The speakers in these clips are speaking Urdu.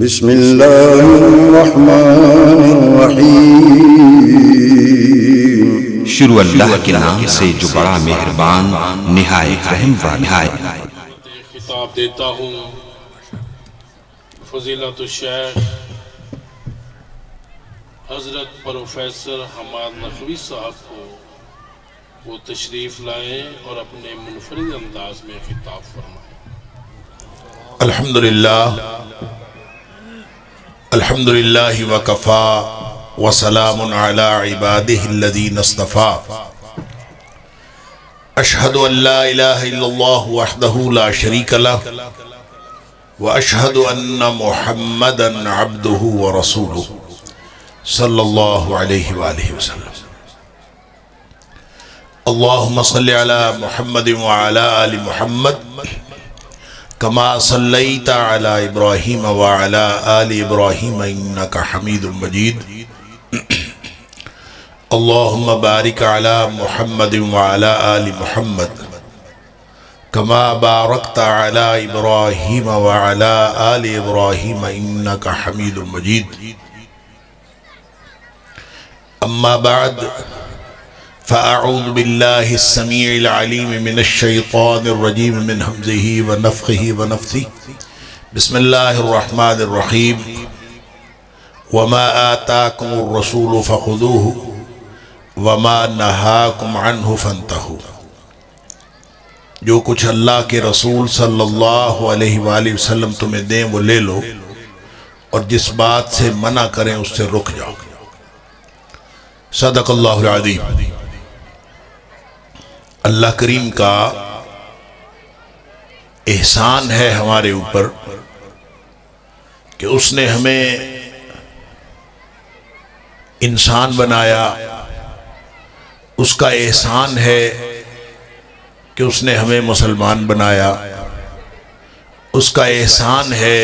بسم اللہ الرحمن الرحیم۔ شروع اللہ کے نام سے جو بڑا مہربان نہایت رحم والا ہے۔ خطاب دیتا ہوں فضیلت الشیخ حضرت پروفیسر حماد نقوی صاحب کو وہ تشریف لائیں اور اپنے منفرد انداز میں خطاب فرمائیں۔ الحمدللہ وکفا وسلام علی عبادہ الذین اصطفیٰ، اشہد ان لا الہ الا اللہ وحدہ لا شریک لہ واشہد ان محمدا عبدہ ورسولہ صلی اللہ علیہ وآلہ وسلم۔ اللہم صلی علی محمد وعلی آل محمد کما صلیت علی ابراہیم وعلی آل ابراہیم انک حمید مجید۔ اللہم بارک علی محمد وعلی آل محمد کما بارکت علی ابراہیم وعلی آل ابراہیم انک حمید مجید۔ اما بعد فأعوذ باللہ السمیع العلیم من الشیطان الرجیم من حمزہ ونفخہ ونفثہ۔ بسم اللہ الرحمن الرحیم۔ وما آتاکم الرسول فخذوہ وما نہاکم عنہ فانتہوا۔ جو کچھ اللہ کے رسول صلی اللہ علیہ وآلہ وسلم تمہیں دیں وہ لے لو، اور جس بات سے منع کریں اس سے رک جاؤ۔ صدق اللہ العظیم۔ اللہ کریم کا احسان ہے ہمارے اوپر کہ اس نے ہمیں انسان بنایا، اس کا احسان ہے کہ اس نے ہمیں مسلمان بنایا، اس کا احسان ہے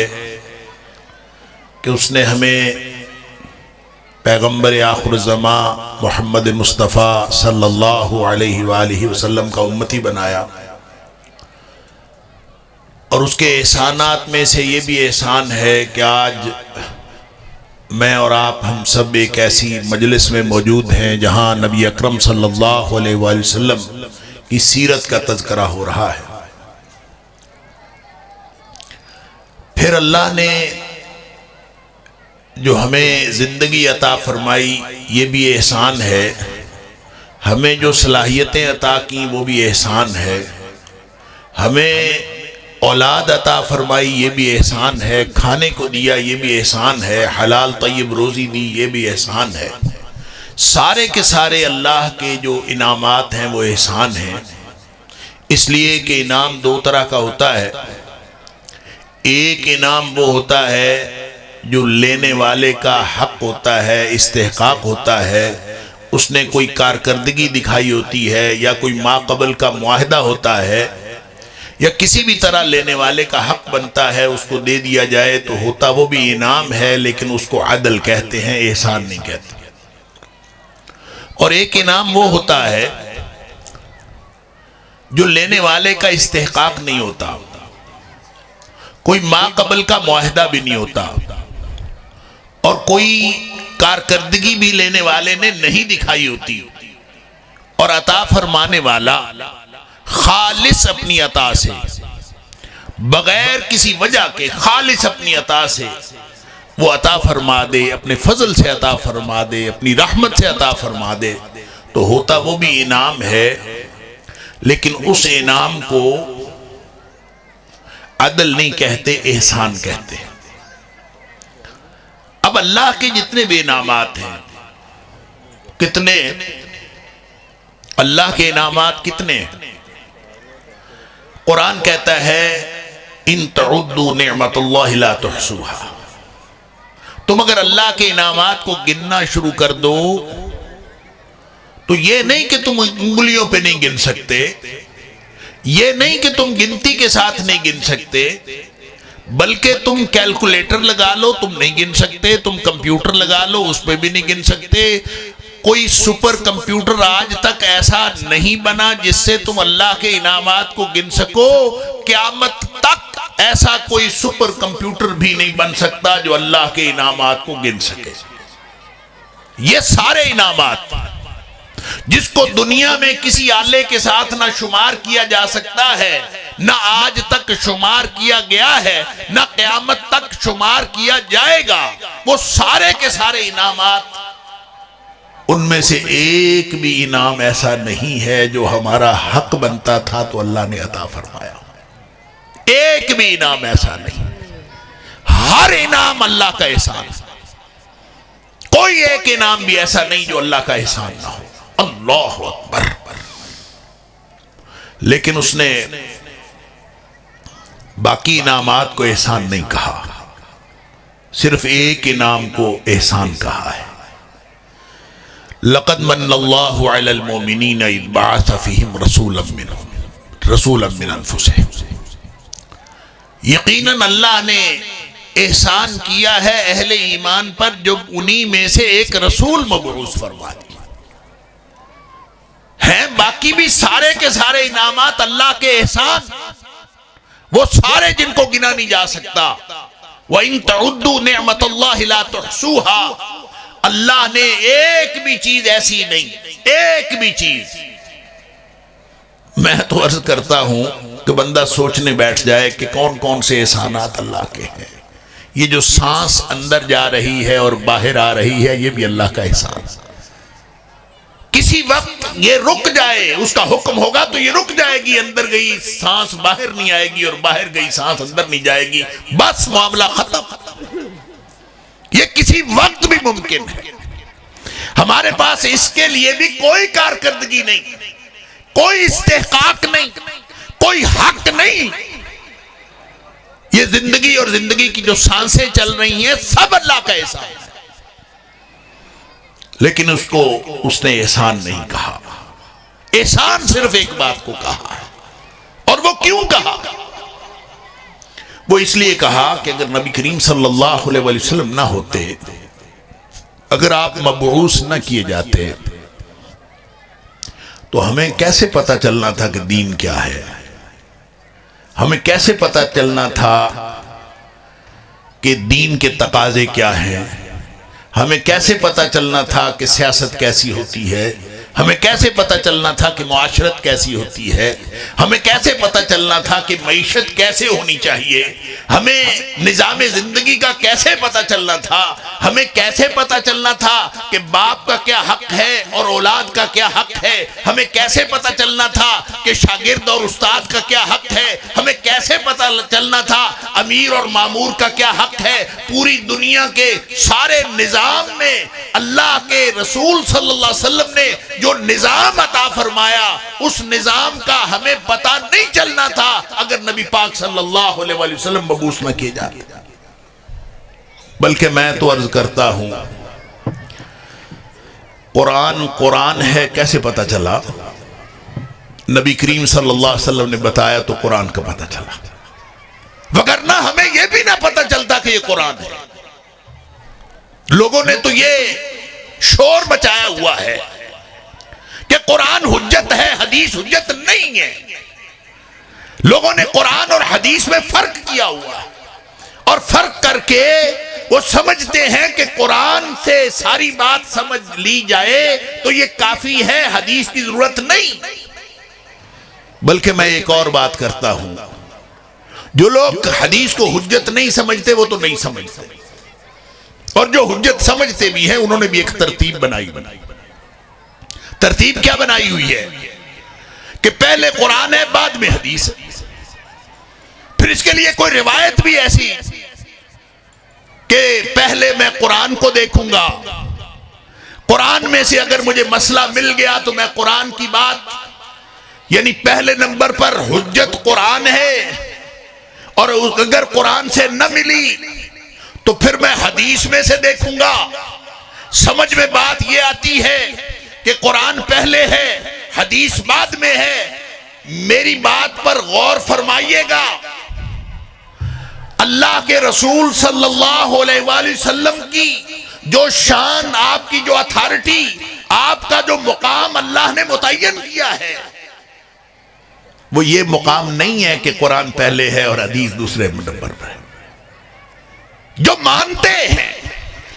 کہ اس نے ہمیں پیغمبر آخر الزمان محمد مصطفیٰ صلی اللہ علیہ وآلہ وسلم کا امتی بنایا۔ اور اس کے احسانات میں سے یہ بھی احسان ہے کہ آج میں اور آپ ہم سب ایک ایسی مجلس میں موجود ہیں جہاں نبی اکرم صلی اللہ علیہ وآلہ وسلم کی سیرت کا تذکرہ ہو رہا ہے۔ پھر اللہ نے جو ہمیں زندگی عطا فرمائی یہ بھی احسان ہے، ہمیں جو صلاحیتیں عطا کی وہ بھی احسان ہے، ہمیں اولاد عطا فرمائی یہ بھی احسان ہے، کھانے کو دیا یہ بھی احسان ہے، حلال طیب روزی دی یہ بھی احسان ہے۔ سارے کے سارے اللہ کے جو انعامات ہیں وہ احسان ہیں، اس لیے کہ انعام دو طرح کا ہوتا ہے۔ ایک انعام وہ ہوتا ہے جو لینے والے کا حق ہوتا ہے، استحقاق ہوتا ہے، اس نے کوئی کارکردگی دکھائی ہوتی ہے یا کوئی ماقبل کا معاہدہ ہوتا ہے یا کسی بھی طرح لینے والے کا حق بنتا ہے، اس کو دے دیا جائے تو ہوتا وہ بھی انعام ہے، لیکن اس کو عدل کہتے ہیں، احسان نہیں کہتے۔ اور ایک انعام وہ ہوتا ہے جو لینے والے کا استحقاق نہیں ہوتا، کوئی ماقبل کا معاہدہ بھی نہیں ہوتا، اور کوئی کارکردگی بھی لینے والے نے نہیں دکھائی ہوتی، اور عطا فرمانے والا خالص اپنی عطا سے، بغیر کسی وجہ کے خالص اپنی عطا سے وہ عطا فرما دے، اپنے فضل سے عطا فرما دے، اپنی رحمت سے عطا فرما دے، تو ہوتا وہ بھی انعام ہے، لیکن اس انعام کو عدل نہیں کہتے، احسان کہتے ہیں۔ اب اللہ کے جتنے بھی انعامات ہیں، کتنے اللہ کے انعامات کتنے ہیں؟ قرآن کہتا ہے ان تعدوا نعمت اللہ لا تحصوها۔ تم اگر اللہ کے انعامات کو گننا شروع کر دو تو یہ نہیں کہ تم انگلیوں پہ نہیں گن سکتے، یہ نہیں کہ تم گنتی کے ساتھ نہیں گن سکتے، بلکہ تم کیلکولیٹر لگا لو تم نہیں گن سکتے، تم کمپیوٹر لگا لو اس پہ بھی نہیں گن سکتے۔ کوئی سپر کمپیوٹر آج تک ایسا نہیں بنا جس سے تم اللہ کے انعامات کو گن سکو۔ قیامت تک ایسا کوئی سپر کمپیوٹر بھی نہیں بن سکتا جو اللہ کے انعامات کو گن سکے. یہ سارے انعامات جس کو دنیا میں کسی آلے کے ساتھ نہ شمار کیا جا سکتا ہے، نہ آج تک شمار کیا گیا ہے، نہ قیامت تک شمار کیا جائے گا، وہ سارے کے سارے انعامات، ان میں سے ایک بھی انعام ایسا نہیں ہے جو ہمارا حق بنتا تھا تو اللہ نے عطا فرمایا. ایک بھی انعام ایسا نہیں. ہر انعام اللہ کا احسان. کوئی ایک انعام بھی ایسا نہیں جو اللہ کا احسان نہ ہو. اللہ اکبر. لیکن اس نے باقی انعامات کو احسان نہیں کہا، صرف ایک انعام کو احسان کہا ہے. لقد من اللہ علی المؤمنین اذ بعث فیہم رسولا من انفسہم. یقیناً اللہ نے احسان کیا ہے اہل ایمان پر جو انہی میں سے ایک رسول مبعوث فرما دیا ہیں. باقی بھی سارے کے سارے انعامات اللہ کے احسان، وہ سارے جن کو گنا نہیں جا سکتا. وَإِن تَعُدُّوا نِعْمَةَ اللَّهِ لَا تُحْصُوهَا. اللہ نے ایک بھی چیز ایسی نہیں، ایک بھی چیز. میں تو عرض کرتا ہوں کہ بندہ سوچنے بیٹھ جائے کہ کون کون سے احسانات اللہ کے ہیں. یہ جو سانس اندر جا رہی ہے اور باہر آ رہی ہے، یہ بھی اللہ کا احسان. کسی وقت یہ رک جائے، اس کا حکم ہوگا تو یہ رک جائے گی، اندر گئی سانس باہر نہیں آئے گی اور باہر گئی سانس اندر نہیں جائے گی، بس معاملہ ختم. یہ کسی وقت بھی ممکن ہے. ہمارے پاس اس کے لیے بھی کوئی کارکردگی نہیں، کوئی استحقاق نہیں، کوئی حق نہیں. یہ زندگی اور زندگی کی جو سانسیں چل رہی ہیں سب اللہ کا احسان ہے. لیکن اس نے احسان نہیں کہا. احسان صرف ایک بات کو کہا ہے. اور وہ کیوں کہا؟ وہ اس لیے کہا کہ اگر نبی کریم صلی اللہ علیہ وسلم نہ ہوتے، اگر آپ مبعوث نہ کیے جاتے تو ہمیں کیسے پتہ چلنا تھا کہ دین کیا ہے؟ ہمیں کیسے پتہ چلنا تھا کہ دین کے تقاضے کیا ہیں؟ ہمیں کیسے پتہ چلنا تھا کہ سیاست کیسی ہوتی ہے؟ ہمیں کیسے پتہ چلنا تھا کہ معاشرت کیسی ہوتی ہے؟ ہمیں کیسے پتہ چلنا تھا کہ معیشت کیسے ہونی چاہیے؟ ہمیں نظام زندگی کا کیسے پتہ چلنا تھا؟ ہمیں کیسے پتہ چلنا تھا کہ باپ کا کیا حق ہے اور اولاد کا کیا حق ہے؟ ہمیں کیسے پتہ چلنا تھا کہ شاگرد اور استاد کا کیا حق ہے؟ ہمیں کیسے پتہ چلنا تھا امیر اور مامور کا کیا حق ہے؟ پوری دنیا کے سارے نظام میں اللہ کے رسول صلی اللہ علیہ وسلم نے جو نظام عطا فرمایا، اس نظام کا ہمیں پتہ نہیں چلنا تھا اگر نبی پاک صلی اللہ علیہ وسلم مبعوث نہ کیے جاتے. بلکہ میں تو عرض کرتا ہوں، قرآن ہے، کیسے پتہ چلا؟ نبی کریم صلی اللہ علیہ وسلم نے بتایا تو قرآن کا پتہ چلا. وگرنہ ہمیں یہ بھی نہ پتہ چلتا کہ یہ قرآن ہے. لوگوں نے تو یہ شور مچایا ہوا ہے کہ قرآن حجت ہے، حدیث حجت نہیں ہے. لوگوں نے قرآن اور حدیث میں فرق کیا ہوا ہے، اور فرق کر کے وہ سمجھتے ہیں کہ قرآن سے ساری بات سمجھ لی جائے تو یہ کافی ہے، حدیث کی ضرورت نہیں. بلکہ میں ایک اور بات کرتا ہوں، جو لوگ حدیث کو حجت نہیں سمجھتے وہ تو نہیں سمجھتے، اور جو حجت سمجھتے بھی ہیں انہوں نے بھی ایک ترتیب بنائی. ترتیب کیا بنائی ہوئی ہے کہ پہلے قرآن ہے، بعد میں حدیث ہے. پھر اس کے لیے کوئی روایت بھی ایسی کہ پہلے میں قرآن کو دیکھوں گا، قرآن میں سے اگر مجھے مسئلہ مل گیا تو میں قرآن کی بات، یعنی پہلے نمبر پر حجت قرآن ہے، اور اگر قرآن سے نہ ملی تو پھر میں حدیث میں سے دیکھوں گا. سمجھ میں بات یہ آتی ہے کہ قرآن پہلے ہے، حدیث بعد میں ہے. میری بات پر غور فرمائیے گا. اللہ کے رسول صلی اللہ علیہ وآلہ وسلم کی جو شان، آپ کی جو اتھارٹی، آپ کا جو مقام اللہ نے متعین کیا ہے، وہ یہ مقام نہیں ہے کہ قرآن پہلے ہے اور حدیث دوسرے نمبر پر ہے. جو مانتے ہیں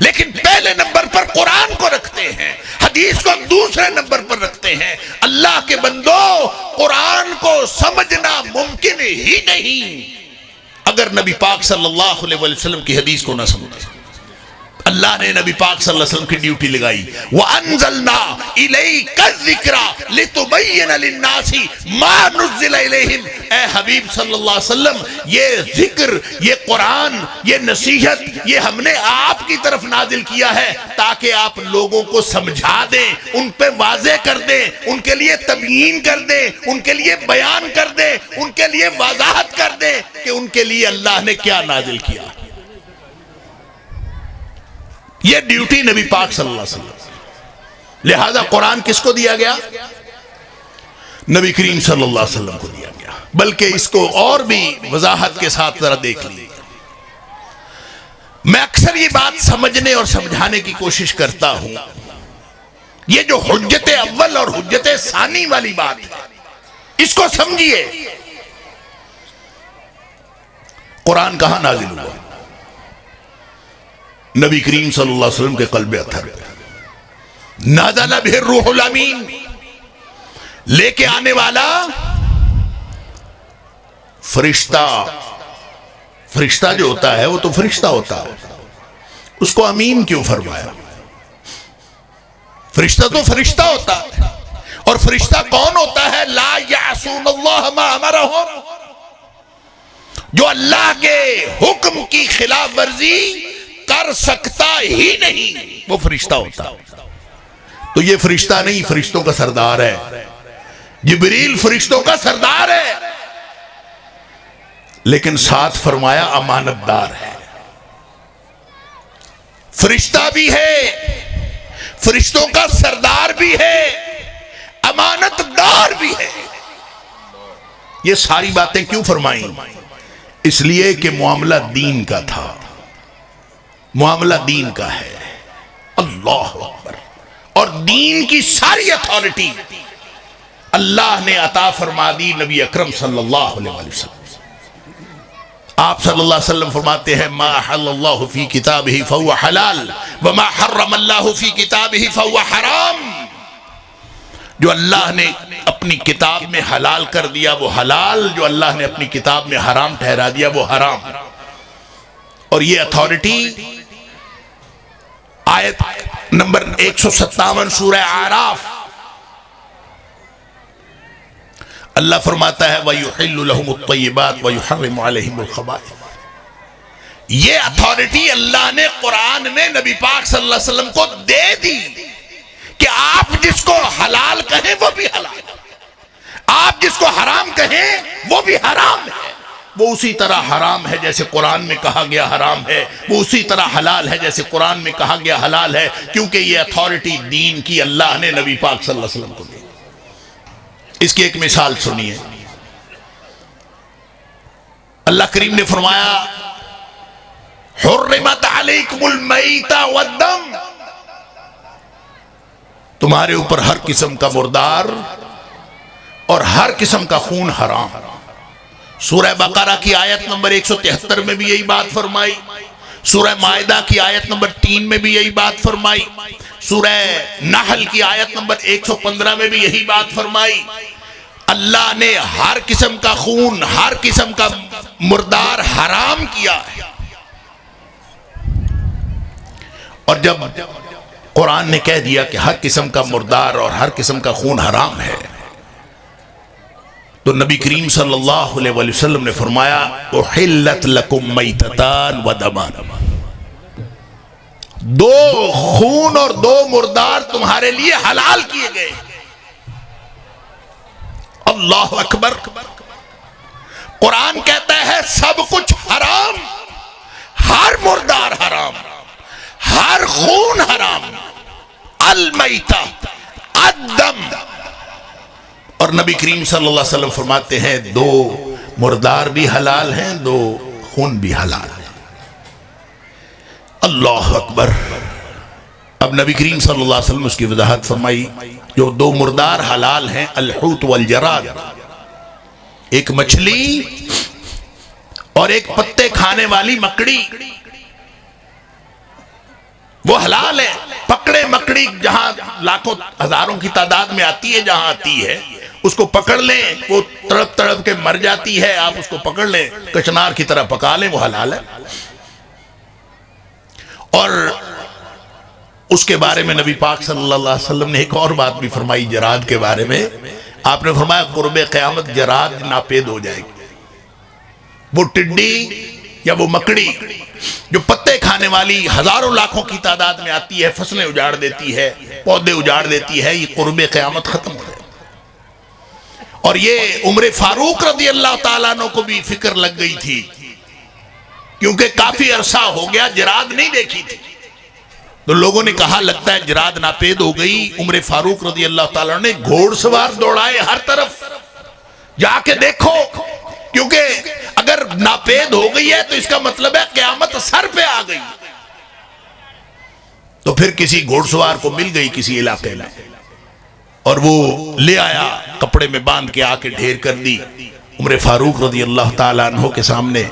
لیکن پہلے نمبر پر قرآن کو رکھتے ہیں، حدیث کو دوسرے نمبر پر رکھتے ہیں. اللہ کے بندو، قرآن کو سمجھنا ممکن ہی نہیں اگر نبی پاک صلی اللہ علیہ وسلم کی حدیث کو نہ سمجھے. اللہ نے نبی پاک صلی اللہ علیہ وسلم کی ڈیوٹی لگائی، وَأَنزَلْنَا إِلَيْكَ الذِّكْرَ لِتُبَيِّنَ لِلنَّاسِ مَا نُزِّلَ إِلَيْهِمْ. اے حبیب صلی اللہ علیہ وسلم، یہ ذکر، یہ قرآن، یہ نصیحت، یہ ہم نے آپ کی طرف نازل کیا ہے تاکہ آپ لوگوں کو سمجھا دیں، ان پہ واضح کر دیں، ان کے لیے تبیین کر دیں، ان کے لیے بیان کر دیں، ان کے لیے وضاحت کر دیں کہ ان کے لیے اللہ نے کیا نازل کیا. یہ ڈیوٹی نبی پاک صلی اللہ علیہ وسلم. لہذا قرآن کس کو دیا گیا؟ نبی کریم صلی اللہ علیہ وسلم کو دیا گیا. بلکہ اس کو اور بھی وضاحت کے ساتھ ذرا دیکھ لیجیے. میں اکثر یہ بات سمجھنے اور سمجھانے کی کوشش کرتا ہوں. یہ جو حجت اول اور حجت ثانی والی بات ہے، اس کو سمجھیے. قرآن کہاں نازل ہوا؟ نبی کریم صلی اللہ علیہ وسلم کے قلب اطہر پہ. نازل بہ الروح الامین، لے کے آنے والا فرشتہ. فرشتہ جو ہوتا ہے وہ تو فرشتہ ہوتا ہے، اس کو امین کیوں فرمایا؟ فرشتہ تو فرشتہ ہوتا ہے. اور فرشتہ کون ہوتا ہے؟ لا یعصون اللہ ما امرہم، جو اللہ کے حکم کی خلاف ورزی کر سکتا ہی نہیں، وہ فرشتہ ہوتا. تو یہ فرشتہ نہیں، فرشتوں کا سردار ہے. جبریل فرشتوں کا سردار ہے، لیکن ساتھ فرمایا امانت دار ہے. فرشتہ بھی ہے، فرشتوں کا سردار بھی ہے، امانت دار بھی ہے. یہ ساری باتیں کیوں فرمائیں؟ اس لیے کہ معاملہ دین کا تھا، معاملہ دین کا ہے. اللہ اکبر. اور دین کی ساری اتھارٹی اللہ نے عطا فرما دی نبی اکرم صلی اللہ علیہ وسلم. آپ صلی اللہ علیہ وسلم فرماتے ہیں ما حل اللہ فی کتابہ فہو حلال وما حرم اللہ فی کتابہ فہو حرام. جو اللہ نے اپنی کتاب میں حلال کر دیا وہ حلال، جو اللہ نے اپنی کتاب میں حرام ٹھہرا دیا وہ حرام. اور یہ اتھارٹی آیت نمبر 157 سورہ اعراف، اللہ فرماتا ہے وَيُحِلُّ لَهُمُ الطَّيِّبَاتِ وَيُحَرِّمُ عَلَيْهِمُ الْخَبَائِثَ. یہ اتھارٹی اللہ نے قرآن میں نبی پاک صلی اللہ علیہ وسلم کو دے دی کہ آپ جس کو حلال کہیں وہ بھی حلال ہے، آپ جس کو حرام کہیں وہ بھی حرام ہے. وہ اسی طرح حرام ہے جیسے قرآن میں کہا گیا حرام ہے، وہ اسی طرح حلال ہے جیسے قرآن میں کہا گیا حلال ہے. کیونکہ یہ اتھارٹی دین کی اللہ نے نبی پاک صلی اللہ علیہ وسلم کو دی. اس کی ایک مثال سنیے. اللہ کریم نے فرمایا حرمت علیکم المیتۃ والدم، تمہارے اوپر ہر قسم کا مردار اور ہر قسم کا خون حرام. سورہ بقرہ کی آیت نمبر 173 میں بھی یہی بات فرمائی، سورہ مائدہ کی آیت نمبر 3 میں بھی یہی بات فرمائی، سورہ نحل کی آیت نمبر 115 میں بھی یہی بات فرمائی. اللہ نے ہر قسم کا خون، ہر قسم کا مردار حرام کیا ہے. اور جب قرآن نے کہہ دیا کہ ہر قسم کا مردار اور ہر قسم کا خون حرام ہے، تو نبی کریم صلی اللہ علیہ وسلم نے فرمایا احلت لکم میتتان و دمان، دو خون اور دو مردار تمہارے لیے حلال کیے گئے. اللہ اکبر. قرآن کہتا ہے سب کچھ حرام، ہر مردار حرام، ہر خون حرام، المیتہ الدم. اور نبی کریم صلی اللہ علیہ وسلم فرماتے ہیں دو مردار بھی حلال ہیں، دو خون بھی حلال ہیں. اللہ اکبر. اب نبی کریم صلی اللہ علیہ وسلم اس کی وضاحت فرمائی. جو دو مردار حلال ہیں الحوت والجراد، ایک مچھلی اور ایک پتے کھانے والی مکڑی، وہ حلال ہے۔ پکڑے مکڑی جہاں لاکھوں ہزاروں کی تعداد میں آتی ہے، جہاں آتی ہے اس کو پکڑ لیں، وہ تڑپ تڑپ کے مر جاتی ہے، آپ اس کو پکڑ لیں، کچنار کی طرح پکا لیں، وہ حلال ہے۔ اور اس کے بارے میں نبی پاک صلی اللہ علیہ وسلم نے ایک اور بات بھی فرمائی جراد کے بارے میں۔ آپ نے فرمایا قرب قیامت جراد ناپید ہو جائے گی۔ وہ ٹڈی یا وہ مکڑی جو پتے کھانے والی ہزاروں لاکھوں کی تعداد میں آتی ہے، فصلیں اجاڑ دیتی ہے، پودے اجاڑ دیتی ہے، یہ قرب قیامت ختم ہو جائے۔ اور یہ عمر فاروق رضی اللہ تعالیٰ عنہ کو بھی فکر لگ گئی تھی، کیونکہ کافی عرصہ ہو گیا جراد نہیں دیکھی تھی۔ تو لوگوں نے کہا لگتا ہے جراد ناپید ہو گئی۔ عمر فاروق رضی اللہ تعالیٰ نے گھوڑ سوار دوڑائے ہر طرف، جا کے دیکھو، کیونکہ اگر ناپید ہو گئی ہے تو اس کا مطلب ہے قیامت سر پہ آ گئی۔ تو پھر کسی گھوڑ سوار کو مل گئی کسی علاقے میں، اور وہ لے آیا، کپڑے میں باندھ کے آ کے ڈھیر کر دی عمر فاروق رضی اللہ تعالیٰ عنہ کے سامنے،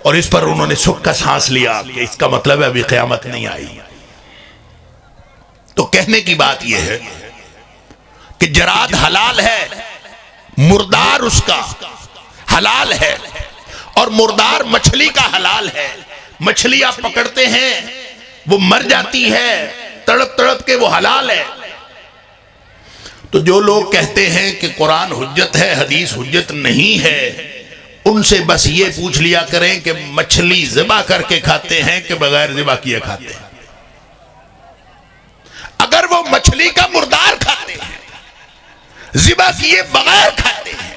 اور اس پر انہوں نے سکھ کا سانس لیا کہ اس کا مطلب ہے ابھی قیامت نہیں آئی۔ تو کہنے کی بات یہ ہے کہ جراد حلال ہے، مردار اس کا حلال ہے، اور مردار مچھلی کا حلال ہے۔ مچھلی آپ پکڑتے ہیں، وہ مر جاتی ہے تڑپ تڑپ کے، وہ حلال ہے۔ تو جو لوگ کہتے ہیں کہ قرآن حجت ہے، حدیث حجت نہیں ہے، ان سے بس یہ پوچھ لیا کریں کہ مچھلی ذبح کر کے کھاتے ہیں کہ بغیر ذبح کیے کھاتے ہیں۔ اگر وہ مچھلی کا مردار کھاتے ہیں، ذبح کیے بغیر کھاتے ہیں،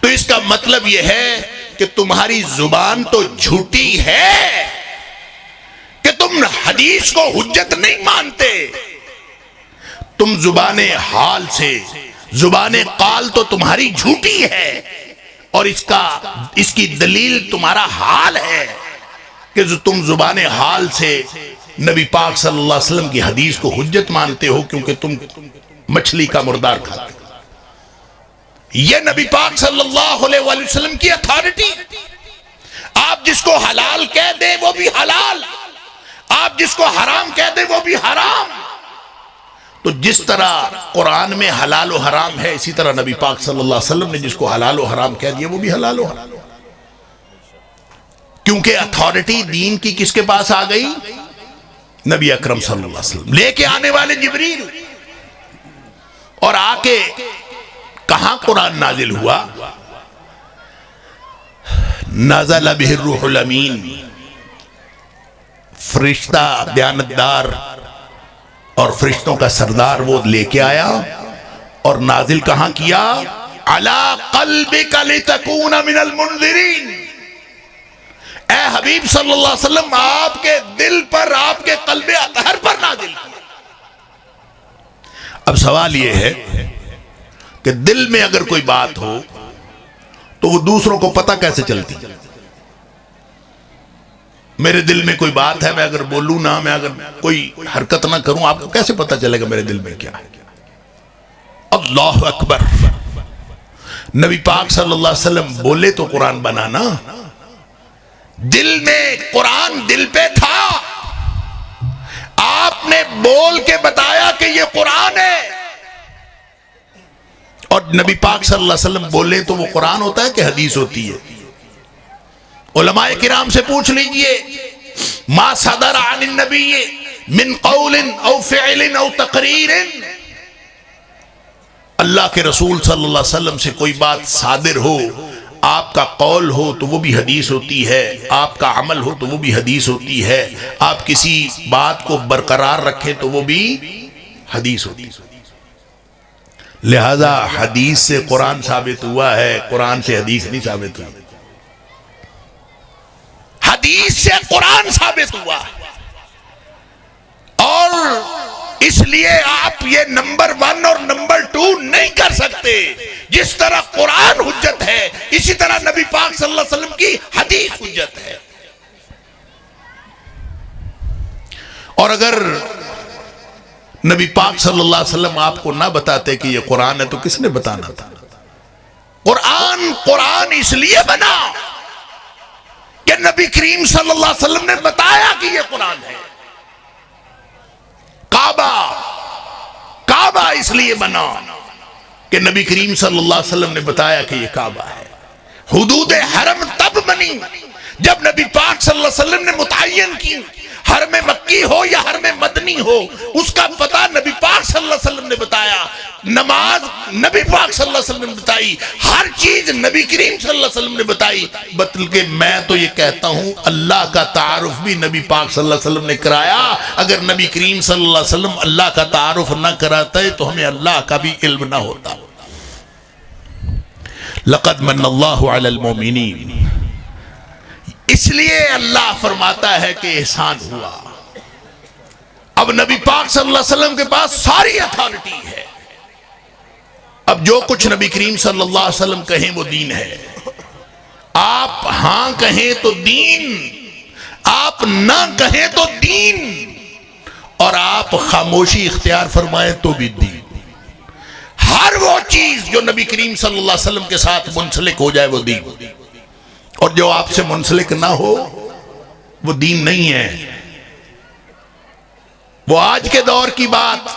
تو اس کا مطلب یہ ہے کہ تمہاری زبان تو جھوٹی ہے کہ تم حدیث کو حجت نہیں مانتے۔ تم زبان حال سے، زبان قال تو تمہاری جھوٹی ہے، اور اس کی دلیل تمہارا حال ہے کہ تم زبان حال سے نبی پاک صلی اللہ علیہ وسلم کی حدیث کو حجت مانتے ہو، کیونکہ تم مچھلی کا مردار کھاتے ہو۔ یہ نبی پاک صلی اللہ علیہ وآلہ وسلم کی اتھارٹی۔ آپ جس کو حلال کہہ دیں وہ بھی حلال، آپ جس کو حرام کہہ دیں وہ بھی حرام۔ تو جس طرح قرآن میں حلال و حرام ہے، اسی طرح نبی پاک صلی اللہ علیہ وسلم نے جس کو حلال و حرام کہہ دیا وہ بھی حلال و حرام، کیونکہ اتھارٹی دین کی کس کے پاس آ گئی؟ نبی اکرم صلی اللہ علیہ وسلم، لے کے آنے والے جبریل۔ اور آ کے کہاں قرآن نازل ہوا؟ نزل بہ الروح الامین، فرشتہ دیانتدار اور فرشتوں کا سردار وہ لے کے آیا، اور نازل کہاں کیا؟ علی قلبک لتکون من المنذرین۔ اے حبیب صلی اللہ علیہ وسلم، آپ کے دل پر، آپ کے قلب اطہر پر نازل کیا۔ اب سوال یہ ہے کہ دل میں اگر کوئی بات ہو تو وہ دوسروں کو پتہ کیسے چلتی؟ میرے دل میں کوئی بات ہے، میں اگر بولوں نہ، میں اگر کوئی حرکت نہ کروں، آپ کو کیسے پتہ چلے گا میرے دل میں کیا ہے؟ اللہ اکبر۔ نبی پاک صلی اللہ علیہ وسلم بولے تو قرآن بنانا، دل میں قرآن دل پہ تھا، آپ نے بول کے بتایا کہ یہ قرآن ہے۔ اور نبی پاک صلی اللہ علیہ وسلم بولے تو وہ قرآن ہوتا ہے کہ حدیث ہوتی ہے؟ علماء کرام سے پوچھ لیجئے، ما صدر عن النبی من قول او فعل او تقریر، اللہ کے رسول صلی اللہ علیہ وسلم سے کوئی بات صادر ہو، آپ کا قول ہو تو وہ بھی حدیث ہوتی ہے، آپ کا عمل ہو تو وہ بھی حدیث ہوتی ہے، آپ کسی بات کو برقرار رکھیں تو وہ بھی حدیث ہوتی ہے۔ لہذا حدیث سے قرآن ثابت ہوا ہے، قرآن سے حدیث نہیں ثابت ہوا، حدیث سے قرآن ثابت ہوا۔ اور اس لیے آپ یہ نمبر 1 اور نمبر 2 نہیں کر سکتے۔ جس طرح قرآن حجت ہے، اسی طرح نبی پاک صلی اللہ علیہ وسلم کی حدیث حجت ہے۔ اور اگر نبی پاک صلی اللہ علیہ وسلم آپ کو نہ بتاتے کہ یہ قرآن ہے تو کس نے بتانا تھا؟ قرآن اس لیے بنا کہ نبی کریم صلی اللہ علیہ وسلم نے بتایا کہ یہ قرآن ہے. کعبہ اس لیے بنا کہ نبی کریم صلی اللہ علیہ وسلم نے بتایا کہ یہ کعبہ ہے. حدود حرم تب بنی جب نبی پاک صلی اللہ علیہ وسلم نے متعین کی. حرم مکی ہو یا حرم مدنی ہو اس کا پتہ نبی پاک صلی اللہ علیہ وسلم نے بتایا. نماز نبی پاک صلی اللہ علیہ وسلم نے بتائی. ہر چیز نبی کریم صلی اللہ علیہ وسلم نے بتائی. بلکہ میں تو یہ کہتا ہوں اللہ کا تعارف بھی نبی پاک صلی اللہ علیہ وسلم نے کرایا. اگر نبی کریم صلی اللہ علیہ وسلم اللہ کا تعارف نہ کراتے تو ہمیں اللہ کا بھی علم نہ ہوتا. لقد من اللہ علی المؤمنین. اس لیے اللہ فرماتا ہے کہ احسان ہوا. اب نبی پاک صلی اللہ علیہ وسلم کے پاس ساری اتھارٹی ہے. اب جو کچھ نبی کریم صلی اللہ علیہ وسلم کہیں وہ دین ہے. آپ ہاں کہیں تو دین, آپ نہ کہیں تو دین, اور آپ خاموشی اختیار فرمائیں تو بھی دین. ہر وہ چیز جو نبی کریم صلی اللہ علیہ وسلم کے ساتھ منسلک ہو جائے وہ دین, اور جو آپ سے منسلک نہ ہو وہ دین نہیں ہے. وہ آج کے دور کی بات.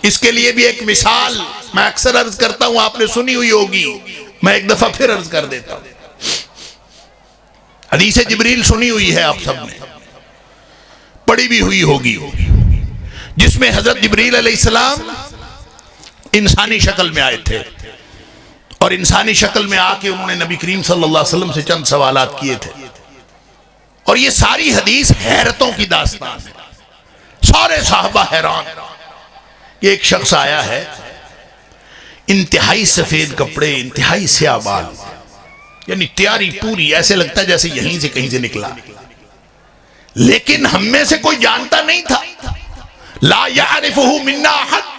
اس کے لیے بھی ایک مثال میں اکثر عرض کرتا ہوں, آپ نے سنی ہوئی ہوگی, میں ایک دفعہ پھر عرض کر دیتا ہوں. حدیث جبریل سنی ہوئی ہے آپ سب نے, پڑھی بھی ہوئی ہوگی, جس میں حضرت جبریل علیہ السلام انسانی شکل میں آئے تھے, اور انسانی شکل میں آ کے انہوں نے نبی کریم صلی اللہ علیہ وسلم سے چند سوالات کیے تھے. اور یہ ساری حدیث حیرتوں کی داستان ہے. سارے صحابہ حیران کہ ایک شخص آیا ہے, انتہائی سفید کپڑے, انتہائی سیاہ بال, یعنی تیاری پوری, ایسے لگتا ہے جیسے یہیں سے کہیں سے نکلا. لیکن ہم میں سے کوئی جانتا نہیں تھا. لا یعرفہ منا احد,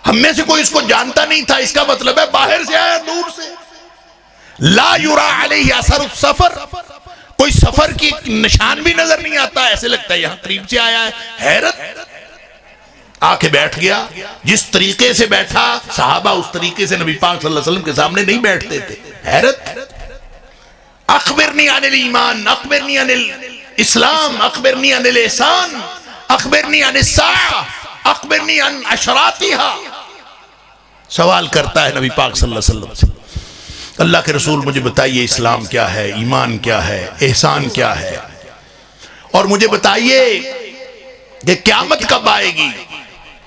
ہم میں سے کوئی اس کو جانتا نہیں تھا. اس کا مطلب ہے باہر سے آیا, دور سے. لا یرا علیہ اثر السفر, کوئی سفر کی نشان بھی نظر نہیں آتا, ایسے لگتا ہے یہاں قریب سے آیا ہے. حیرت. آ کے بیٹھ گیا. جس طریقے سے بیٹھا صحابہ اس طریقے سے نبی پاک صلی اللہ علیہ وسلم کے سامنے نہیں بیٹھتے تھے. حیرت. اخبرنی عن الایمان, اخبرنی عن الاسلام, اخبرنی عن الاحسان, اخبرنی عن الساعہ, اخبرنی عن اشراطها. سوال کرتا ہے نبی پاک صلی اللہ علیہ وسلم سے, اللہ کے رسول مجھے بتائیے اسلام کیا ہے, ایمان کیا ہے, احسان کیا ہے, اور مجھے بتائیے کہ قیامت کب آئے گی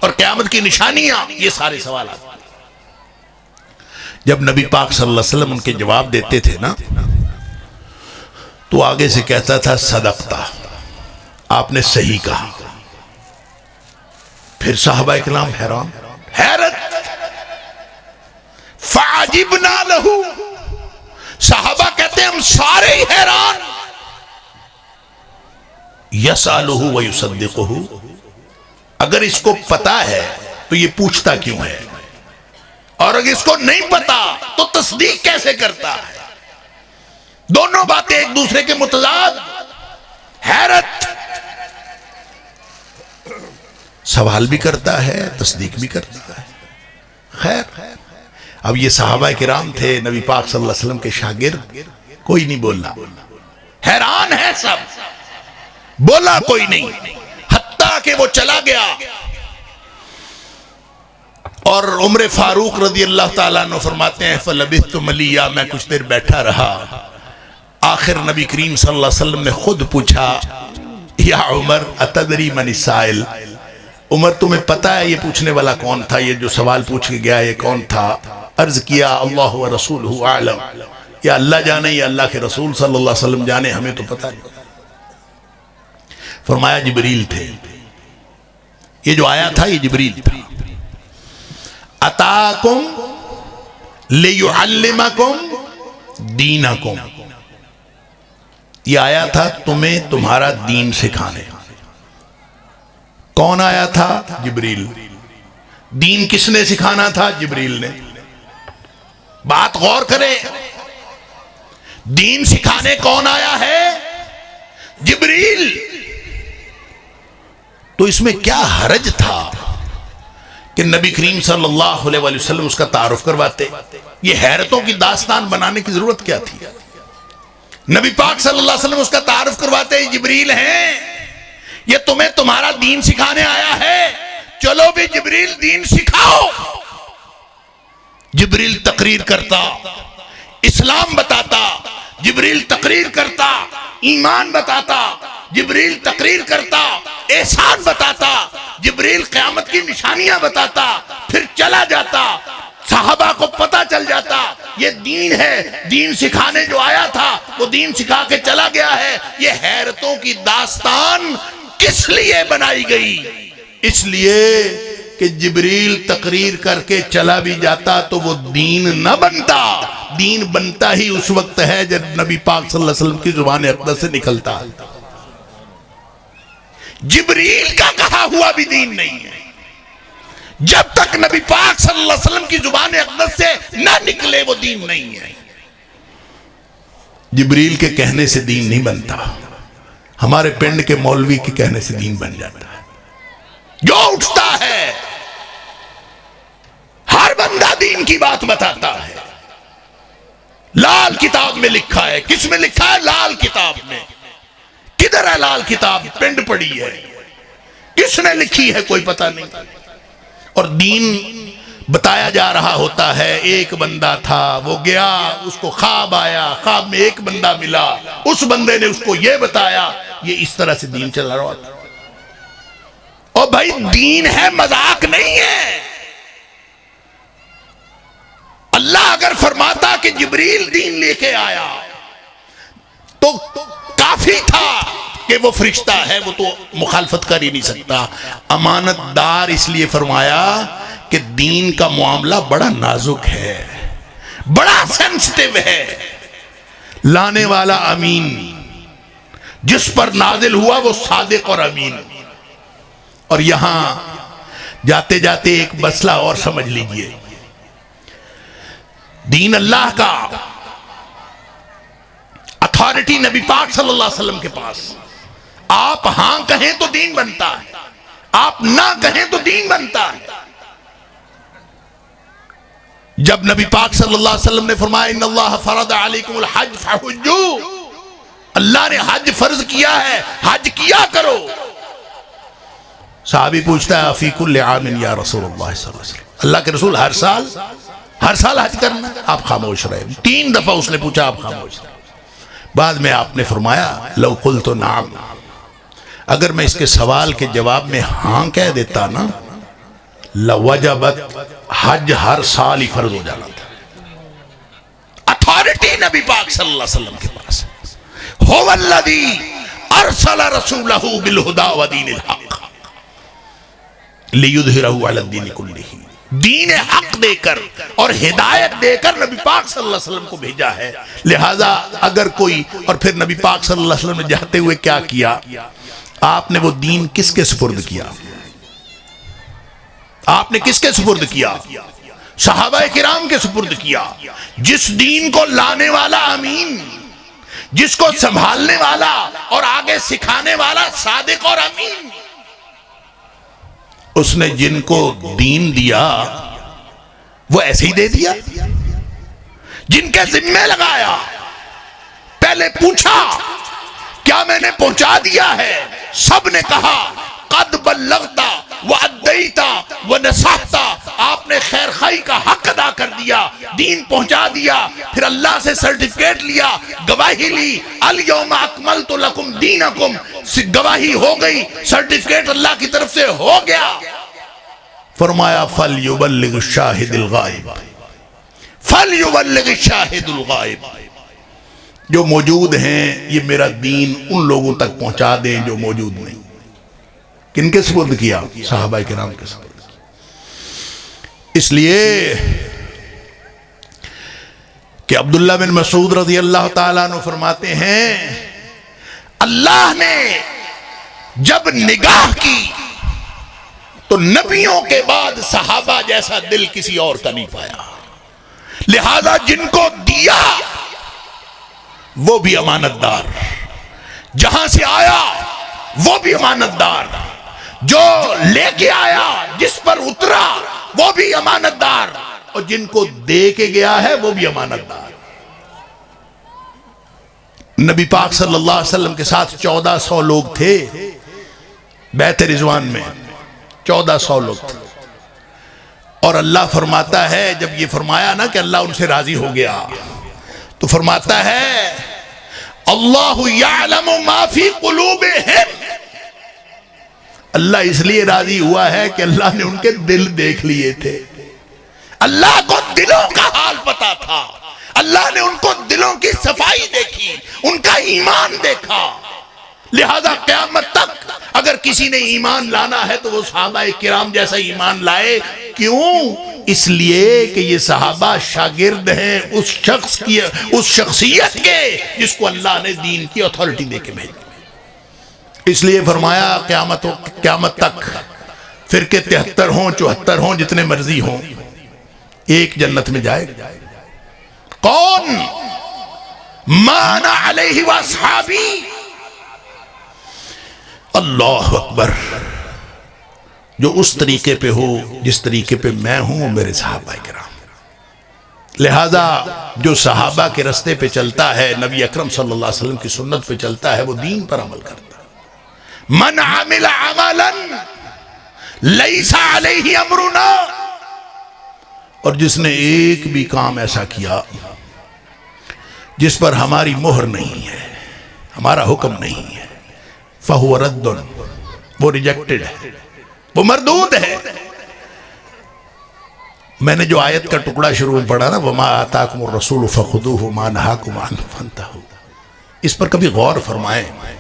اور قیامت کی نشانیاں. یہ سارے سوالات. جب نبی پاک صلی اللہ علیہ وسلم ان کے جواب دیتے تھے نا, تو آگے سے کہتا تھا صدقتا, آپ نے صحیح کہا. پھر صحابہ اکرام حیران, حیرت. فعجبنا لہو, صحابہ کہتے ہیں ہم سارے ہی حیران. یسألہ ویصدقہ, اگر اس کو پتا ہے تو یہ پوچھتا کیوں ہے, اور اگر اس کو نہیں پتا تو تصدیق کیسے کرتا ہے. دونوں باتیں ایک دوسرے کے متضاد. حیرت. سوال بھی کرتا ہے, تصدیق بھی کرتا ہے. خیر, اب یہ صحابہ کرام تھے نبی پاک صلی اللہ علیہ وسلم کے شاگرد. کوئی نہیں بولا, حیران ہے سب, بولا کوئی نہیں. حتیٰ کہ وہ چلا گیا اور عمر فاروق رضی اللہ تعالیٰ عنہ فرماتے ہیں فلبثت ملیہ, میں کچھ دیر بیٹھا رہا. آخر نبی کریم صلی اللہ علیہ وسلم نے خود پوچھا, یا عمر اتدری من السائل, عمر تمہیں پتہ ہے یہ پوچھنے والا کون تھا, یہ جو سوال پوچھ کے گیا یہ کون تھا؟ عرض کیا اللہ و رسولہ اعلم, یا اللہ جانے یا اللہ کے رسول صلی اللہ علیہ وسلم جانے, ہمیں تو پتہ نہیں. فرمایا جبریل تھے, یہ جو آیا تھا یہ جبریل تھا. اتاکم لیعلمکم دینکم, یہ آیا تھا تمہیں تمہارا دین سکھانے. کون آیا تھا؟ جبریل. دین کس نے سکھانا تھا؟ جبریل نے. بات غور کریں, دین سکھانے کون آیا ہے؟ جبریل. تو اس میں کیا حرج تھا کہ نبی کریم صلی اللہ علیہ وسلم اس کا تعارف کرواتے. یہ حیرتوں کی داستان بنانے کی ضرورت کیا تھی؟ نبی پاک صلی اللہ علیہ وسلم اس کا تعارف کرواتے. جبریل ہیں، یہ تمہیں تمہارا دین سکھانے آیا ہے، چلو بھی جبریل دین سکھاؤ. جبریل تقریر کرتا، اسلام بتاتا. جبریل تقریر کرتا، ایمان بتاتا. جبریل تقریر کرتا، احسان بتاتا. جبریل قیامت کی نشانیاں بتاتا، پھر چلا جاتا. صحابہ کو پتا چل جاتا یہ دین ہے، دین سکھانے جو آیا تھا وہ دین سکھا کے چلا گیا ہے. یہ حیرتوں کی داستان کس لیے بنائی گئی؟ اس لیے کہ جبریل تقریر کر کے چلا بھی جاتا تو وہ دین نہ بنتا. دین بنتا ہی اس وقت ہے جب نبی پاک صلی اللہ علیہ وسلم کی زبان اقدس سے نکلتا. جبریل کا کہا ہوا بھی دین نہیں ہے. جب تک نبی پاک صلی اللہ علیہ وسلم کی زبان اقدس سے نہ نکلے وہ دین نہیں ہے. جبریل کے کہنے سے دین نہیں بنتا، ہمارے پنڈ کے مولوی کے کہنے سے دین بن جاتا ہے. جو اٹھتا ہے ہر بندہ دین کی بات بتاتا ہے. لال کتاب میں لکھا ہے. کس میں لکھا ہے؟ لال کتاب میں. کدھر ہے لال کتاب؟ پنڈ پڑی ہے. کس نے لکھی ہے کوئی پتہ نہیں. اور دین بتایا جا رہا ہوتا ہے. ایک بندہ تھا، وہ گیا، اس کو خواب آیا، خواب میں ایک بندہ ملا، اس بندے نے اس کو یہ بتایا. یہ اس طرح سے دین چلا رہا تھا. اور بھائی دین ہے، مذاق نہیں ہے. اللہ اگر فرماتا کہ جبریل دین لے کے آیا تو کافی تھا کہ وہ فرشتہ ہے، وہ تو مخالفت کر ہی نہیں سکتا. امانت دار اس لیے فرمایا کہ دین کا معاملہ بڑا نازک ہے، بڑا سینسٹیو ہے. لانے والا امین، جس پر نازل ہوا وہ صادق اور امین. اور یہاں جاتے جاتے ایک مسئلہ اور سمجھ لیجئے. دین اللہ کا، اتھارٹی نبی پاک صلی اللہ علیہ وسلم کے پاس. آپ ہاں کہیں تو دین بنتا ہے، آپ نہ کہیں تو دین بنتا ہے. جب نبی پاک صلی اللہ علیہ وسلم نے فرمایا ان اللہ فرض علیکم الحج فحجوا، اللہ نے حج فرض کیا ہے، حج کیا کرو. صحابی پوچھتا ہے فی کل عام یا رسول اللہ صلی اللہ علیہ وسلم، اللہ کے رسول ہر سال حج کرنا؟ آپ خاموش رہے. 3 دفعہ اس نے پوچھا، آپ خاموش رہے. بعد میں آپ نے فرمایا لو قلت نعم، اگر میں اس کے سوال کے جواب میں ہاں کہہ دیتا نا، لوجبت، حج ہر سال ہی فرض ہو جانا تھا. اتھارٹی نبی پاک صلی اللہ علیہ وسلم کے پاس. هو الذی ارسل رسولہ بالہدی ودین الحق لیظہرہ علی الدین کلہ. دین حق دے کر اور ہدایت دے کر نبی پاک صلی اللہ علیہ وسلم کو بھیجا ہے. لہذا اگر کوئی، اور پھر نبی پاک صلی اللہ علیہ وسلم نے جاتے ہوئے کیا کیا؟ آپ نے وہ دین کس کے سپرد کیا؟ آپ نے کس کے سپرد کیا؟ صحابہ کرام کے سپرد کیا. جس دین کو لانے والا امین، جس کو سنبھالنے والا اور آگے سکھانے والا صادق اور امین، اس نے جن کو دین دیا وہ ایسے ہی دے دیا. جن کے ذمہ لگایا، پہلے پوچھا کیا میں نے پہنچا دیا ہے؟ سب نے کہا قد بلغتا وعدیتا ونصحتا، آپ نے خیر خواہی کا حق ادا کر دیا، دین پہنچا دیا. پھر اللہ سے سرٹیفکیٹ لیا، گواہی لی، الیوم اکملت لکم دینکم، گواہی ہو گئی، سرٹیفکیٹ اللہ کی طرف سے ہو گیا. فرمایا فَلْيُبَلِّغِ الشَّاهِدِ الْغَائِبِ، فَلْيُبَلِّغِ الشَّاهِدُ الْغَائِبِ. جو موجود ہیں یہ میرا دین ان لوگوں تک پہنچا دیں جو موجود نہیں. کن کے سپرد کیا؟ صحابہ کرام کے سپرد کیا. اس لیے کہ عبداللہ بن مسعود رضی اللہ تعالیٰ عنہ فرماتے ہیں اللہ نے جب نگاہ کی تو نبیوں کے بعد صحابہ جیسا دل کسی اور کا نہیں پایا. لہذا جن کو دیا وہ بھی امانت دار، جہاں سے آیا وہ بھی امانت دار، جو لے کے آیا، جس پر اترا وہ بھی امانت دار، اور جن کو دے کے گیا ہے وہ بھی امانت دار۔ نبی پاک صلی اللہ علیہ وسلم کے ساتھ 1400 لوگ تھے بیعت رضوان میں، 1400 لوگ تھے، اور اللہ فرماتا ہے، جب یہ فرمایا نا کہ اللہ ان سے راضی ہو گیا، تو فرماتا ہے اللہ یعلم ما فی قلوبہم، اللہ اس لیے راضی ہوا ہے کہ اللہ نے ان کے دل دیکھ لیے تھے، اللہ کو دلوں کا حال پتا تھا، اللہ نے ان کو دلوں کی صفائی دیکھی، ان کا ایمان دیکھا۔ لہذا قیامت تک اگر کسی نے ایمان لانا ہے تو وہ صحابہ کرام جیسا ایمان لائے۔ کیوں؟ اس لیے کہ یہ صحابہ شاگرد ہیں اس شخصیت کے جس کو اللہ نے دین کی اتھارٹی دے کے بھیجا۔ اس لیے فرمایا قیامت تک فرقے 73 ہوں 74 ہوں جتنے مرضی ہوں، ایک جنت میں جائے گا۔ کون؟ ما انا علیہ واصحابی، اللہ اکبر، جو اس طریقے پہ ہو جس طریقے پہ میں ہوں وہ میرے صحابہ کرام۔ لہذا جو صحابہ کے رستے پہ چلتا ہے، نبی اکرم صلی اللہ علیہ وسلم کی سنت پہ چلتا ہے، وہ دین پر عمل کرتا ہے۔ من عمل عملا لیس علیہ امرنا، اور جس نے ایک بھی کام ایسا کیا جس پر ہماری مہر نہیں ہے، ہمارا حکم نہیں ہے، فَهُوَ رَدٌ، وہ ریجیکٹڈ ہے، وہ مردود ہے۔ میں نے جو آیت کا ٹکڑا شروع میں پڑھا نا، وَمَا آتَاكُمُ الرَّسُولُ فَخُذُوهُ وَمَا نَهَاكُمْ عَنْهُ فَانْتَهُوا، اس پر کبھی غور فرمائیں۔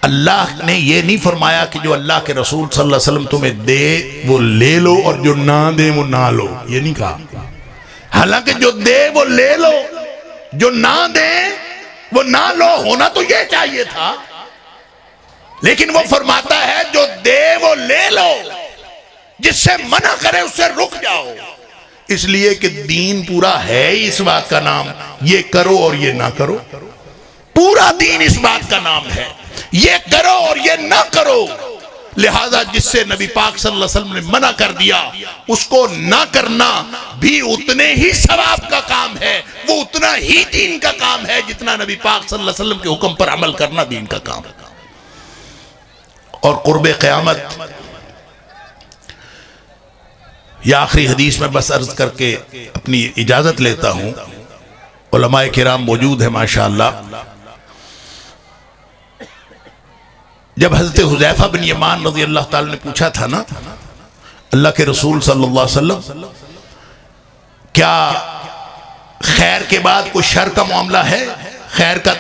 اللہ نے یہ نہیں فرمایا کہ جو اللہ کے رسول صلی اللہ علیہ وسلم تمہیں دے وہ لے لو اور جو نہ دے وہ نہ لو، یہ نہیں کہا۔ حالانکہ جو دے وہ لے لو، جو نہ دے وہ نہ لو، ہونا تو یہ چاہیے تھا، لیکن وہ فرماتا ہے جو دے وہ لے لو، جس سے منع کرے اس سے رک جاؤ۔ اس لیے کہ دین پورا ہے اس بات کا نام، یہ کرو اور یہ نہ کرو، پورا دین اس بات کا نام ہے، یہ کرو اور یہ نہ کرو۔ لہذا جس سے نبی پاک صلی اللہ علیہ وسلم نے منع کر دیا، اس کو نہ کرنا بھی اتنے ہی ثواب کا کام ہے، وہ اتنا ہی دین کا کام ہے جتنا نبی پاک صلی اللہ علیہ وسلم کے حکم پر عمل کرنا دین کا کام ہے۔ اور قرب قیامت، یہ آخری حدیث میں بس عرض کر کے اپنی اجازت لیتا ہوں، علماء کرام موجود ہیں ماشاءاللہ۔ جب حضرت حذیفہ بن یمان رضی اللہ تعالی نے پوچھا تھا نا اللہ کے رسول صلی اللہ علیہ وسلم، کیا خیر کے بعد کوئی شر کا معاملہ ہے؟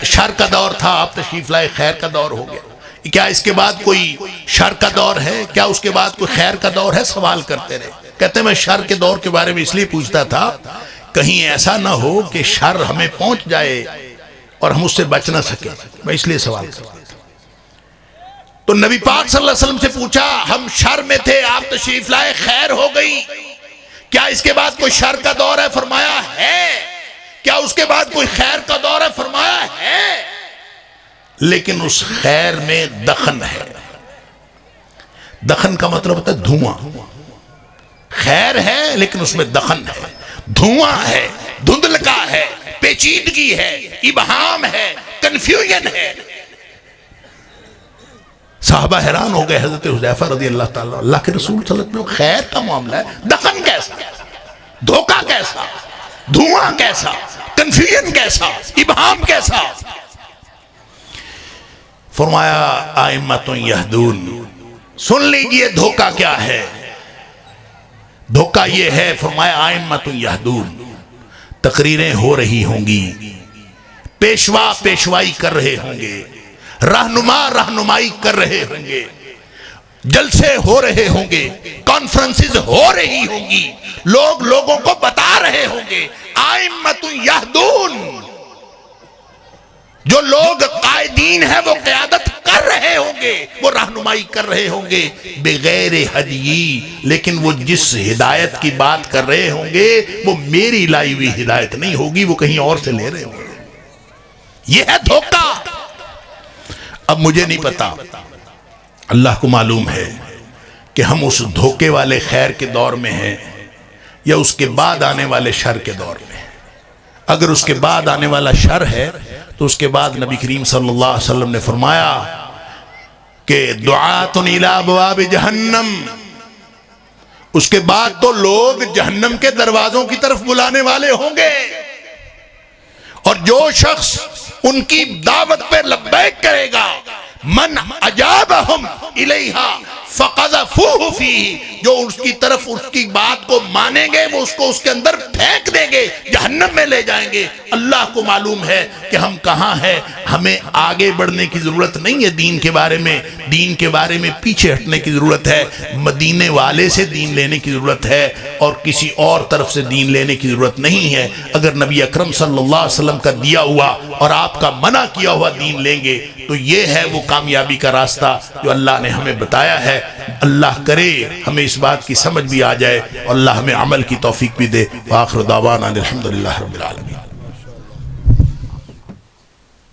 شر کا دور تھا، آپ تشریف لائے، خیر کا دور ہو گیا، کیا اس کے بعد کوئی شر کا دور ہے؟ کیا اس کے بعد کوئی خیر کا دور ہے؟ سوال کرتے رہے۔ کہتے ہیں میں شر کے دور کے بارے میں اس لیے پوچھتا تھا کہیں ایسا نہ ہو کہ شر ہمیں پہنچ جائے اور ہم اس سے بچ نہ سکیں، میں اس لیے سوال کرتا ہوں۔ تو نبی پاک صلی اللہ علیہ وسلم سے پوچھا، ہم شر میں تھے، آپ تشریف لائے، خیر ہو گئی، کیا اس کے بعد کوئی شر کا دور ہے؟ فرمایا ہے۔ کیا اس کے بعد کوئی خیر کا دور ہے؟ فرمایا ہے، لیکن اس خیر میں دخن ہے۔ دخن کا مطلب ہوتا ہے دھواں۔ خیر ہے لیکن اس میں دخن ہے، دھواں ہے، دھندلکا ہے، پیچیدگی ہے، ابہام ہے، کنفیوژن ہے۔ صحابہ حیران ہو گئے، حضرت حذیفہ رضی اللہ تعالیٰ، اللہ کے رسول صلی اللہ علیہ وسلم، خیر کا معاملہ ہے، دخن کیسا، دھوکہ کیسا، دھواں کیسا، کنفیوژن کیسا، ابہام کیسا؟ فرمایا ائمۃ یہدون، سن لیجئے دھوکہ کیا ہے۔ دھوکہ یہ ہے، فرمایا ائمۃ یہدون، تقریریں ہو رہی ہوں گی، پیشوا پیشوائی کر رہے ہوں گے، رہنما رہنمائی کر رہے ہوں گے، جلسے ہو رہے ہوں گے، کانفرنسز ہو رہی ہوں گی، لوگ لوگوں کو بتا رہے ہوں گے۔ ائمۃ یہدون، جو لوگ قائدین ہیں وہ قیادت کر رہے ہوں گے، وہ رہنمائی کر رہے ہوں گے، بغیر ہدی، لیکن وہ جس ہدایت کی بات کر رہے ہوں گے وہ میری لائی ہوئی ہدایت نہیں ہوگی، وہ کہیں اور سے لے رہے ہوں گے۔ یہ ہے دھوکہ۔ اب مجھے نہیں پتا اللہ کو معلوم ہے کہ ہم اس دھوکے والے خیر کے دور میں ہیں یا اس کے بعد آنے والے شر کے دور میں ہیں۔ اگر اس کے بعد آنے والا شر ہے تو اس کے بعد نبی کریم صلی اللہ علیہ وسلم نے فرمایا کہ دعاتٌ الی ابواب جہنم، اس کے بعد تو لوگ جہنم کے دروازوں کی طرف بلانے والے ہوں گے، اور جو شخص ان کی دعوت پہ لبیک کرے گا، من اجابہم الیہا فقذفوہ فیہ، جو اس کی طرف اس کی بات کو مانیں گے وہ اس کو اس کے اندر پھینک دیں گے، جہنم میں لے جائیں گے۔ اللہ کو معلوم ہے کہ ہم کہاں ہیں، ہمیں آگے بڑھنے کی ضرورت نہیں ہے دین کے بارے میں، دین کے بارے میں پیچھے ہٹنے کی ضرورت ہے، مدینے والے سے دین لینے کی ضرورت ہے اور کسی اور طرف سے دین لینے کی ضرورت نہیں ہے۔ اگر نبی اکرم صلی اللہ علیہ وسلم کا دیا ہوا اور آپ کا منع کیا ہوا دین لیں گے تو یہ ہے وہ کامیابی کا راستہ جو اللہ نے ہمیں بتایا ہے۔ اللہ کرے ہمیں اس بات کی سمجھ بھی آ جائے اور اللہ ہمیں عمل کی توفیق بھی دے۔ وآخر دعوانا الحمدللہ رب العالمین۔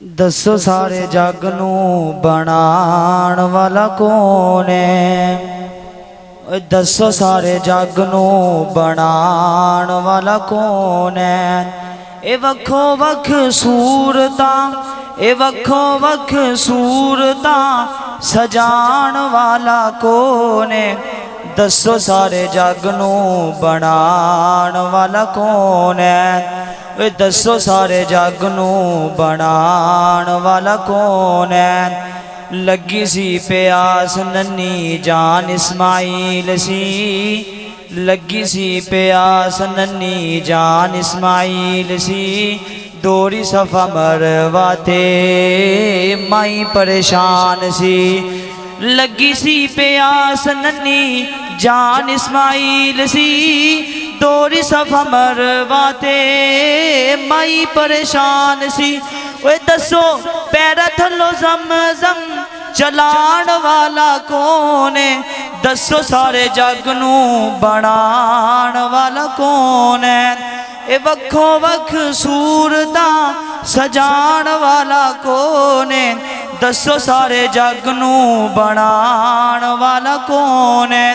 دسو سارے جگ نو بنان والا کون ہے؟ دسو سارے جگ نو بنان والا کون ہے؟ اے وکھو وکھ صورتاں، اے وکھو وکھ صورتاں سجان والا کون ہے؟ دسو سارے جگ نو بنان والا کون ہے؟ اے دسو سارے جگ نو بنان والا کون ہے؟ لگی سی پیاس ننی جان اسماعیل سی، لگی سی پیاس ننی جان اسماعیل سی، دوری صفا مروا تے مائی پریشان سی۔ لگی سی پیاس ننی جان اسماعیل سی، دوری صفا مروا تے مائی پریشان سی۔ اوے دسو پیرا تھلو زمزم چلان والا کون ہے؟ دسو سارے جگ نو بنان والا کون ہے؟ اے وکھو وکھ صورتاں سجان والا کون ہے؟ دسو سارے جگ نو بنان والا کون ہے؟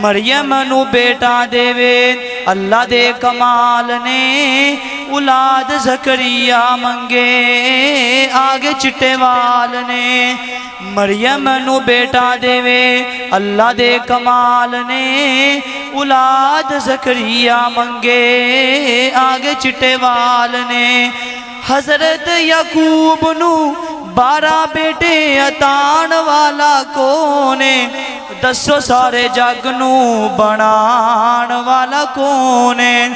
مریم نو بیٹا دے وے اللہ دے کمال نے، اولاد زکریا منگے آگے چٹے وال نے۔ مریم نو بیٹا دے وے اللہ دے کمال نے، اولاد زکریا منگے آگے چٹے وال نے۔ حضرت یعقوب نو 12 بیٹے عطان والا کون ہے؟ دسو سارے جگ نو بنان والا کون ہے؟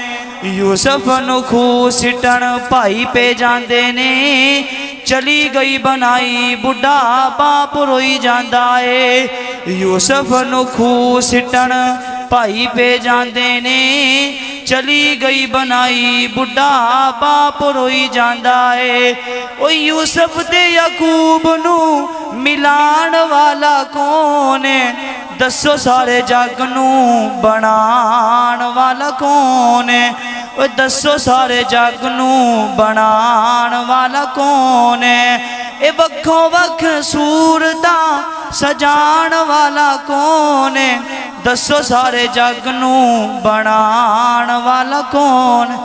یوسف نو خو سٹن پائی پہ جاندے نے، چلی گئی بنائی بڑھا باپ روئی جاندہ ہے۔ یوسف نو خو سٹن پائی پہ جاندے نے، چلی گئی بنائی بڑھا باپ روئی جاندہ ہے۔ او یوسف تے یعقوب نو ملان والا کون ہے؟ دسو سارے جگ نو بنان والا کون ہے؟ او دسو سارے جگ نو بنان والا کون ہے؟ اے وکھو وکھ صورتاں سجان والا کون ہے؟ دسو سارے جگ نو بنان والا کون ہے؟